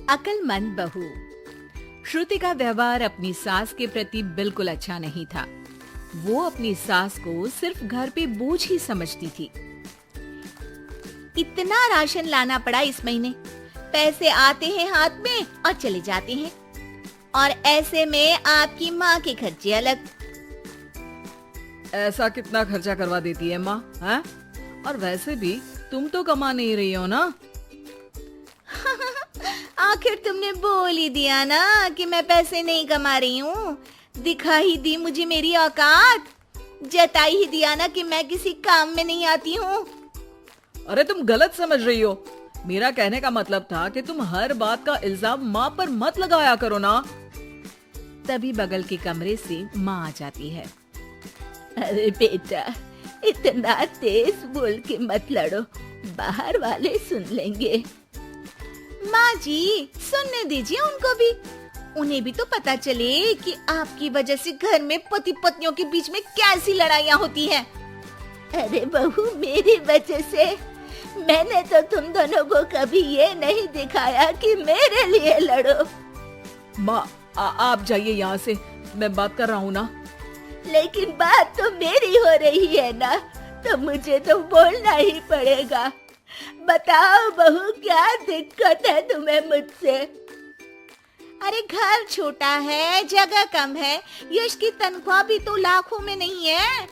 अक्लमंद बहू। श्रुति का व्यवहार अपनी सास के प्रति बिल्कुल अच्छा नहीं था। वो अपनी सास को सिर्फ घर पे बोझ ही समझती थी। इतना राशन लाना पड़ा इस महीने, पैसे आते हैं हाथ में और चले जाते हैं, और ऐसे में आपकी माँ के खर्चे अलग। ऐसा कितना खर्चा करवा देती है माँ, हैं? और वैसे भी तुम तो कमा नहीं रही हो ना। आखिर तुमने बोल ही दिया ना कि मैं पैसे नहीं कमा रही हूँ। दिखा ही दी मुझे मेरी औकात, जताई ही दिया ना कि मैं किसी काम में नहीं आती हूँ। अरे तुम गलत समझ रही हो। मेरा कहने का मतलब था कि तुम हर बात का इल्जाम माँ पर मत लगाया करो ना। तभी बगल के कमरे से माँ आ जाती है। अरे बेटा, इतना तेज बोल के मत लड़ो, बाहर वाले सुन लेंगे। माँ जी, सुनने दीजिए उनको भी। उन्हें भी तो पता चले कि आपकी वजह से घर में पति पत्नियों के बीच में कैसी लड़ाइयाँ होती हैं। अरे बहू, मेरी वजह से? मैंने तो तुम दोनों को कभी ये नहीं दिखाया कि मेरे लिए लड़ो। माँ आप जाइए यहाँ से, मैं बात कर रहा हूँ ना। लेकिन बात तो मेरी हो रही है ना, तो मुझे तो बोलना ही पड़ेगा। बताओ बहू, क्या दिक्कत है तुम्हें मुझसे? अरे घर छोटा है, जगह कम है, यश की तनख्वाह भी तो लाखों में नहीं है।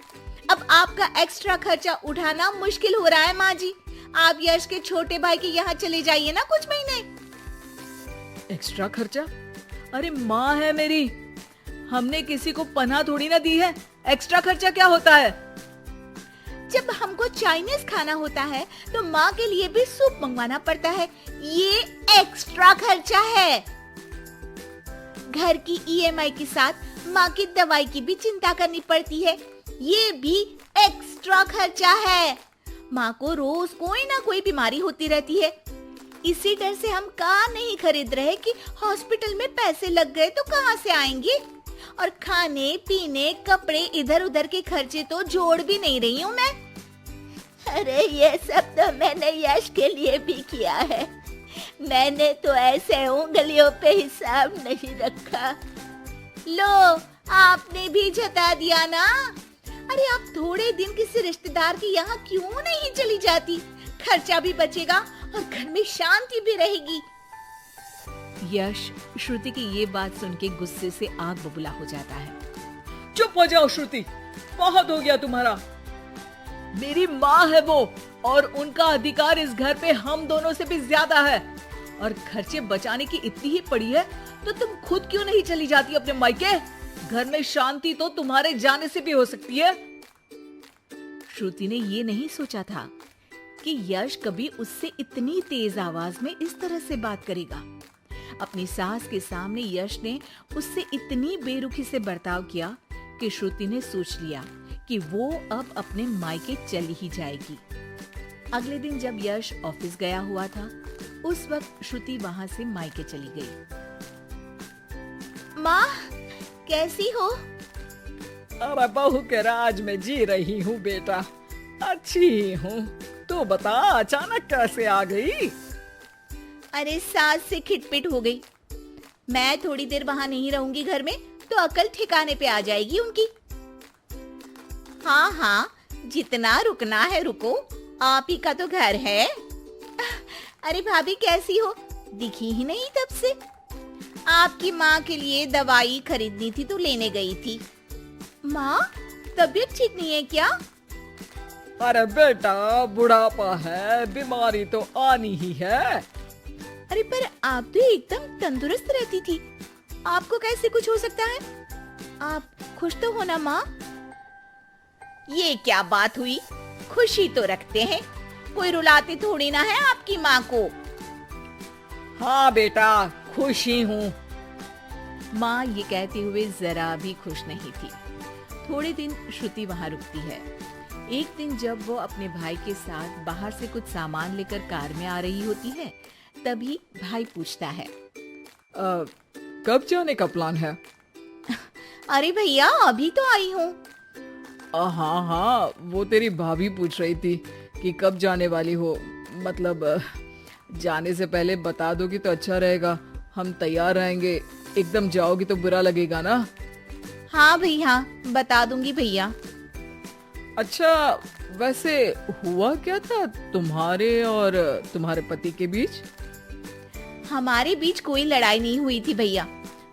अब आपका एक्स्ट्रा खर्चा उठाना मुश्किल हो रहा है माँ जी। आप यश के छोटे भाई के यहाँ चले जाइए ना कुछ महीने। एक्स्ट्रा खर्चा? अरे माँ है मेरी, हमने किसी को पनाह थोड़ी ना दी है। एक्स्ट्रा खर्चा क्या होता है? जब हमको चाइनीज खाना होता है तो माँ के लिए भी सूप मंगवाना पड़ता है, ये एक्स्ट्रा खर्चा है। घर की ईएमआई के साथ माँ की दवाई की भी चिंता करनी पड़ती है, ये भी एक्स्ट्रा खर्चा है। माँ को रोज कोई ना कोई बीमारी होती रहती है। इसी डर से हम कार नहीं खरीद रहे कि हॉस्पिटल में पैसे लग गए तो कहाँ से आएंगे। और खाने पीने कपड़े इधर उधर के खर्चे तो जोड़ भी नहीं रही हूँ मैं। अरे ये सब तो मैंने यश के लिए भी किया है। मैंने तो ऐसे उंगलियों पे हिसाब नहीं रखा। लो, आपने भी जता दिया ना। अरे आप थोड़े दिन किसी रिश्तेदार के यहाँ क्यों नहीं चली जाती? खर्चा भी बचेगा और घर में शांति भी रहेगी। यश श्रुति की ये बात सुन के गुस्से से आग बबूला हो जाता है। चुप हो जाओ श्रुति, बहुत हो गया तुम्हारा। मेरी माँ है वो, और उनका अधिकार इस घर पे हम दोनों से भी ज्यादा है। और खर्चे बचाने की इतनी ही पड़ी है तो तुम खुद क्यों नहीं चली जाती अपने मायके? घर में शांति तो तुम्हारे जाने से भी हो सकती है। श्रुति ने ये नहीं सोचा था कि यश कभी उससे इतनी तेज आवाज में इस तरह से बात करेगा। अपनी सास के सामने यश ने उससे इतनी बेरुखी से बर्ताव किया कि श्रुति ने सोच लिया कि वो अब अपने मायके चली ही जाएगी। अगले दिन जब यश ऑफिस गया हुआ था, उस वक्त श्रुति वहां से मायके चली गई। माँ, कैसी हो? अरे बहू के राज में जी रही हूँ बेटा, अच्छी ही हूँ। तू बता, अचानक कैसे आ गई? अरे सास से खिटपिट हो गई। मैं थोड़ी देर वहां नहीं रहूंगी घर में तो अकल ठिकाने पे आ जाएगी उनकी। हाँ हाँ, जितना रुकना है रुको, आप ही का तो घर है। अरे भाभी कैसी हो? दिखी ही नहीं तब से। आपकी माँ के लिए दवाई खरीदनी थी तो लेने गई थी। माँ, तबीयत ठीक नहीं है क्या? अरे बेटा, बुढ़ापा है, बीमारी तो आनी ही है। अरे पर आप तो एकदम तंदुरुस्त रहती थी, आपको कैसे कुछ हो सकता है? आप खुश तो हो ना माँ? ये क्या बात हुई? खुशी तो रखते हैं, कोई रुलाते थोड़ी ना है आपकी माँ को। हाँ बेटा, खुश ही हूँ। माँ ये कहते हुए जरा भी खुश नहीं थी। थोड़े दिन श्रुति वहाँ रुकती है। एक दिन जब वो अपने भाई के साथ बाहर से कुछ सामान लेकर कार में आ रही होती है, तभी भाई पूछता है, कब जाने का प्लान है? अरे भैया, अभी तो आई हूँ। हाँ हाँ, वो तेरी भाभी पूछ रही थी कि कब जाने वाली हो, मतलब जाने से पहले बता दोगी तो अच्छा रहेगा, हम तैयार रहेंगे। एकदम जाओगी तो बुरा लगेगा ना। हाँ भैया, बता दूंगी भैया। अच्छा, वैसे हुआ क्या था तुम्हारे और तुम्हारे पति के बीच? हमारे बीच कोई लड़ाई नहीं हुई थी भैया,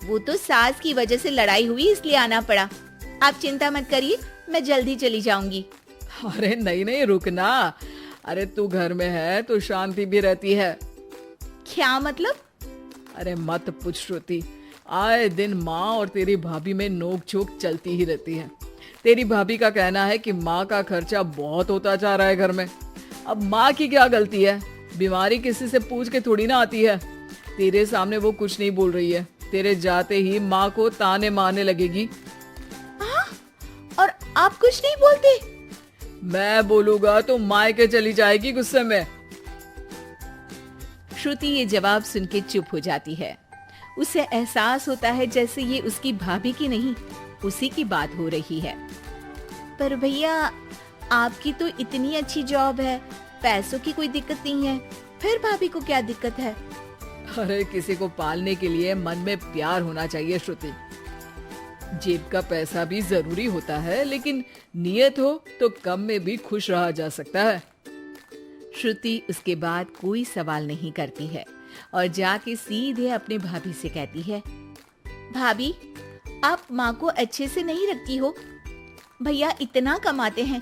वो तो सास की वजह से लड़ाई हुई इसलिए आना पड़ा। आप चिंता मत करिए, मैं जल्दी चली जाऊंगी। अरे नहीं नहीं, रुकना। अरे तू घर में है तो शांति भी रहती है। क्या मतलब? अरे मत पूछ श्रुति, आए दिन माँ और तेरी भाभी में नोक झोंक चलती ही रहती है। तेरी भाभी का कहना है कि माँ का खर्चा बहुत होता जा रहा है घर में। अब माँ की क्या गलती है? बीमारी किसी से पूछ के थोड़ी ना आती है। तेरे सामने वो कुछ नहीं बोल रही है, तेरे जाते ही माँ को ताने मारने लगेगी। और आप कुछ नहीं बोलते? मैं बोलूंगा तो मायके चली जाएगी गुस्से में। श्रुति ये जवाब सुन के चुप हो जाती है। उसे एहसास होता है जैसे ये उसकी भाभी की नहीं, उसी की बात हो रही है। पर भैया, आपकी तो इतनी अच्छी जॉब है, पैसों की कोई दिक्कत नहीं है, फिर भाभी को क्या दिक्कत है? अरे किसी को पालने के लिए मन में प्यार होना चाहिए श्रुति। जेब का पैसा भी जरूरी होता है, लेकिन नियत हो तो कम में भी खुश रहा जा सकता है। श्रुति उसके बाद कोई सवाल नहीं करती है और जाके सीधे अपने भाभी से कहती है, भाभी, आप माँ को अच्छे से नहीं रखती हो। भैया इतना कमाते हैं,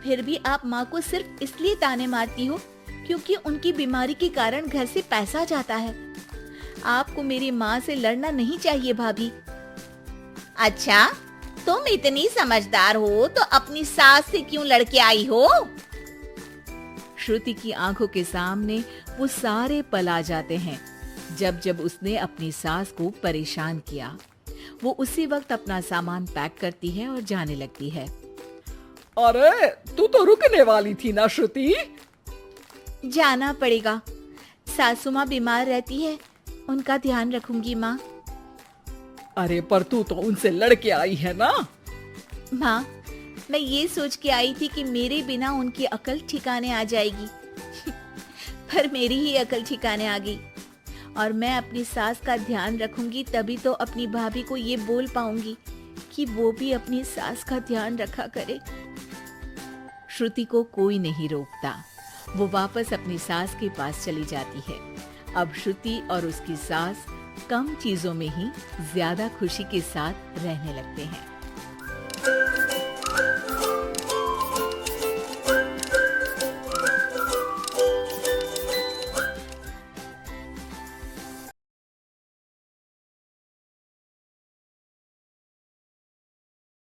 फिर भी आप माँ को सिर्फ इसलिए ताने मारती हो क्योंकि उनकी बीमारी के कारण घर से पैसा जाता है। आपको मेरी माँ से लड़ना नहीं चाहिए भाभी। अच्छा, तुम इतनी समझदार हो तो अपनी सास से क्यों लड़के आई हो? श्रुति की आंखों के सामने वो सारे पल आ जाते हैं जब जब उसने अपनी सास को परेशान किया। वो उसी वक्त अपना सामान पैक करती है और जाने लगती है। अरे तू तो रुकने वाली थी ना श्रुति? जाना पड़ेगा, सासू माँ बीमार रहती है, उनका ध्यान रखूंगी माँ। अरे पर तू तो उनसे लड़के आई है ना। माँ, मैं ये सोच के आई थी कि मेरे बिना उनकी अकल ठिकाने आ जाएगी पर मेरी ही अकल ठिकाने आ गई और मैं अपनी सास का ध्यान रखूंगी, तभी तो अपनी भाभी को ये बोल पाऊंगी कि वो भी अपनी सास का ध्यान रखा करे। श्रुति को कोई नहीं रोकता, वो वापस अपनी सास के पास चली जाती है। अब श्रुति और उसकी सास कम चीजों में ही ज्यादा खुशी के साथ रहने लगते हैं।